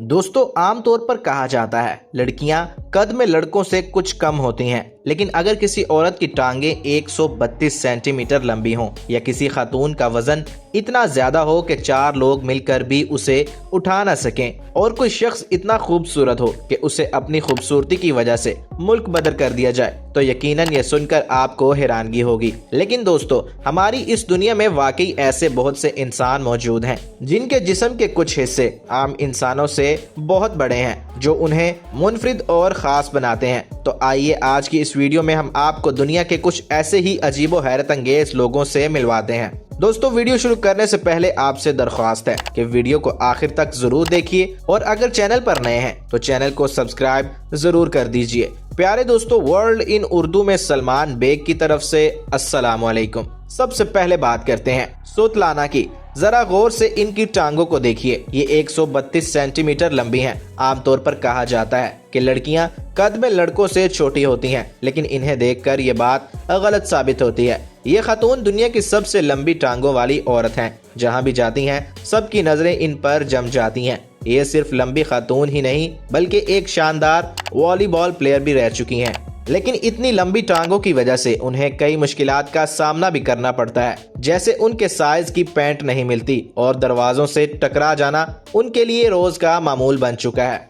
दोस्तों आमतौर पर कहा जाता है लड़कियां कद में लड़कों से कुछ कम होती हैं, लेकिन अगर किसी औरत की टांगें 132 सेंटीमीटर लंबी हों या किसी खातून का वजन इतना ज्यादा हो कि 4 लोग मिलकर भी उसे उठा न सकें और कोई शख्स इतना खूबसूरत हो कि उसे अपनी खूबसूरती की वजह से मुल्क बदर कर दिया जाए तो यकीनन ये सुनकर आपको हैरानगी होगी। लेकिन दोस्तों हमारी इस दुनिया में वाकई ऐसे बहुत से इंसान मौजूद हैं जिनके जिस्म के कुछ हिस्से आम इंसानों से बहुत बड़े हैं जो उन्हें मुनफरिद और खास बनाते हैं। तो आइए आज की इस वीडियो में हम आपको दुनिया के कुछ ऐसे ही अजीबो हैरत अंगेज लोगों से मिलवाते हैं। दोस्तों वीडियो शुरू करने से पहले आपसे दरख्वास्त है कि वीडियो को आखिर तक जरूर देखिए और अगर चैनल पर नए हैं तो चैनल को सब्सक्राइब जरूर कर दीजिए। प्यारे दोस्तों, वर्ल्ड इन उर्दू में सलमान बेग की तरफ से अस्सलाम वालेकुम। सबसे पहले बात करते हैं सुतलाना की। जरा गौर से इनकी टांगों को देखिए, ये 132 सेंटीमीटर लंबी हैं। आमतौर पर कहा जाता है कि लड़कियां कद में लड़कों से छोटी होती हैं, लेकिन इन्हें देखकर ये बात गलत साबित होती है। ये खातून दुनिया की सबसे लंबी टांगों वाली औरत हैं। जहां भी जाती हैं सबकी नजरें इन पर जम जाती हैं। ये सिर्फ लंबी खातून ही नहीं बल्कि एक शानदार वॉलीबॉल प्लेयर भी रह चुकी हैं। लेकिन इतनी लंबी टांगों की वजह से उन्हें कई मुश्किलात का सामना भी करना पड़ता है, जैसे उनके साइज की पैंट नहीं मिलती और दरवाजों से टकरा जाना उनके लिए रोज का मामूल बन चुका है।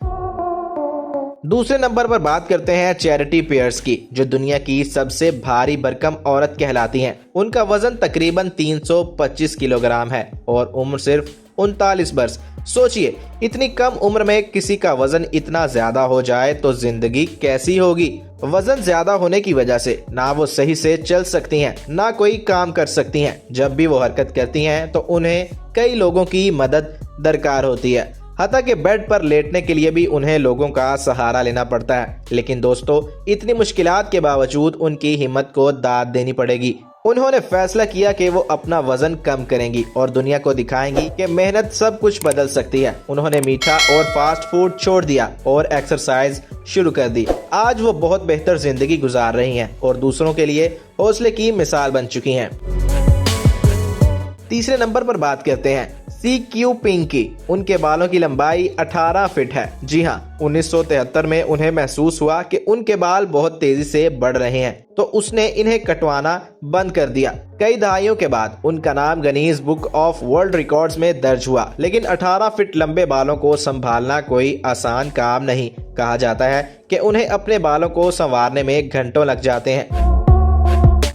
दूसरे नंबर पर बात करते हैं चैरिटी पियर्स की, जो दुनिया की सबसे भारी भरकम औरत कहलाती हैं। उनका वजन तकरीबन 325 किलोग्राम है और उम्र सिर्फ 39 वर्ष। सोचिए, इतनी कम उम्र में किसी का वजन इतना ज्यादा हो जाए तो जिंदगी कैसी होगी। वजन ज्यादा होने की वजह से ना वो सही से चल सकती हैं, ना कोई काम कर सकती हैं। जब भी वो हरकत करती हैं तो उन्हें कई लोगों की मदद दरकार होती है, हत्ता कि बेड पर लेटने के लिए भी उन्हें लोगों का सहारा लेना पड़ता है। लेकिन दोस्तों इतनी मुश्किलात के बावजूद उनकी हिम्मत को दाद देनी पड़ेगी। उन्होंने फैसला किया कि वो अपना वजन कम करेंगी और दुनिया को दिखाएंगी कि मेहनत सब कुछ बदल सकती है। उन्होंने मीठा और फास्ट फूड छोड़ दिया और एक्सरसाइज शुरू कर दी। आज वो बहुत बेहतर जिंदगी गुजार रही हैं और दूसरों के लिए हौसले की मिसाल बन चुकी हैं। तीसरे नंबर पर बात करते हैं सी क्यू पिंग की। उनके बालों की लंबाई 18 फीट है। जी हाँ, 1973 में उन्हें महसूस हुआ कि उनके बाल बहुत तेजी से बढ़ रहे हैं, तो उसने इन्हें कटवाना बंद कर दिया। कई दहाइयों के बाद उनका नाम Guinness book of world records में दर्ज हुआ। लेकिन 18 फीट लंबे बालों को संभालना कोई आसान काम नहीं। कहा जाता है कि उन्हें अपने बालों को संवारने में घंटों लग जाते हैं।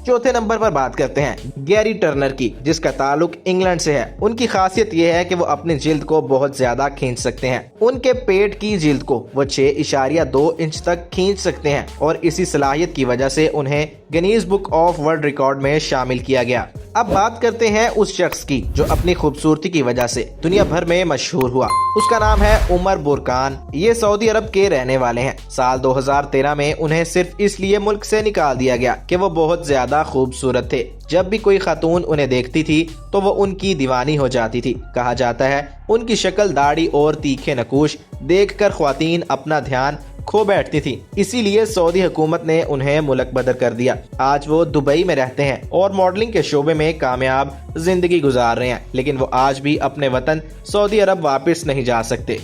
चौथे नंबर पर बात करते हैं गैरी टर्नर की, जिसका ताल्लुक इंग्लैंड से है। उनकी खासियत यह है कि वो अपनी जिल्द को बहुत ज्यादा खींच सकते हैं। उनके पेट की जिल्द को वो 6.2 इंच तक खींच सकते हैं और इसी सलाहियत की वजह से उन्हें Guinness book of world record में शामिल किया गया। अब बात करते हैं उस शख्स की जो अपनी खूबसूरती की वजह से दुनिया भर में मशहूर हुआ। उसका नाम है उमर बुरकान। ये सऊदी अरब के रहने वाले हैं। साल 2013 में उन्हें सिर्फ इसलिए मुल्क से निकाल दिया गया कि वो बहुत ज्यादा खूबसूरत थे। जब भी कोई खातून उन्हें देखती थी तो वो उनकी दीवानी हो जाती थी। कहा जाता है उनकी शक्ल, दाढ़ी और तीखे नकूश देखकर ख्वातीन अपना ध्यान खो बैठती थी। इसीलिए सऊदी हुकूमत ने उन्हें मुल्क बदर कर दिया। आज वो दुबई में रहते हैं और मॉडलिंग के शोबे में कामयाब जिंदगी गुजार रहे हैं, लेकिन वो आज भी अपने वतन सऊदी अरब वापस नहीं जा सकते।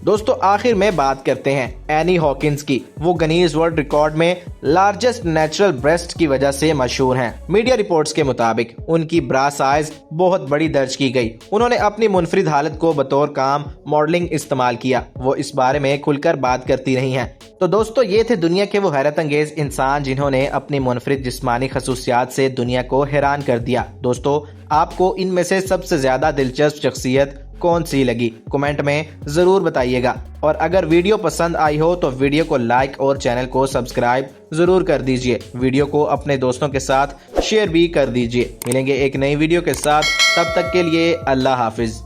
दोस्तों आखिर में बात करते हैं एनी हॉकिंस की। वो गिनीज वर्ल्ड रिकॉर्ड में लार्जेस्ट नेचुरल ब्रेस्ट की वजह से मशहूर हैं। मीडिया रिपोर्ट्स के मुताबिक उनकी ब्रा साइज बहुत बड़ी दर्ज की गई। उन्होंने अपनी मुनफरिद हालत को बतौर काम मॉडलिंग इस्तेमाल किया। वो इस बारे में खुलकर बात करती रही हैं। तो दोस्तों ये थे दुनिया के वो हैरत अंगेज इंसान जिन्होंने अपनी मुनफरिद जिस्मानी खसूसियात से दुनिया को हैरान कर दिया। दोस्तों आपको इनमें से सबसे ज्यादा दिलचस्प शख्सियत कौन सी लगी, कमेंट में जरूर बताइएगा। और अगर वीडियो पसंद आई हो तो वीडियो को लाइक और चैनल को सब्सक्राइब जरूर कर दीजिए। वीडियो को अपने दोस्तों के साथ शेयर भी कर दीजिए। मिलेंगे एक नई वीडियो के साथ, तब तक के लिए अल्लाह हाफिज।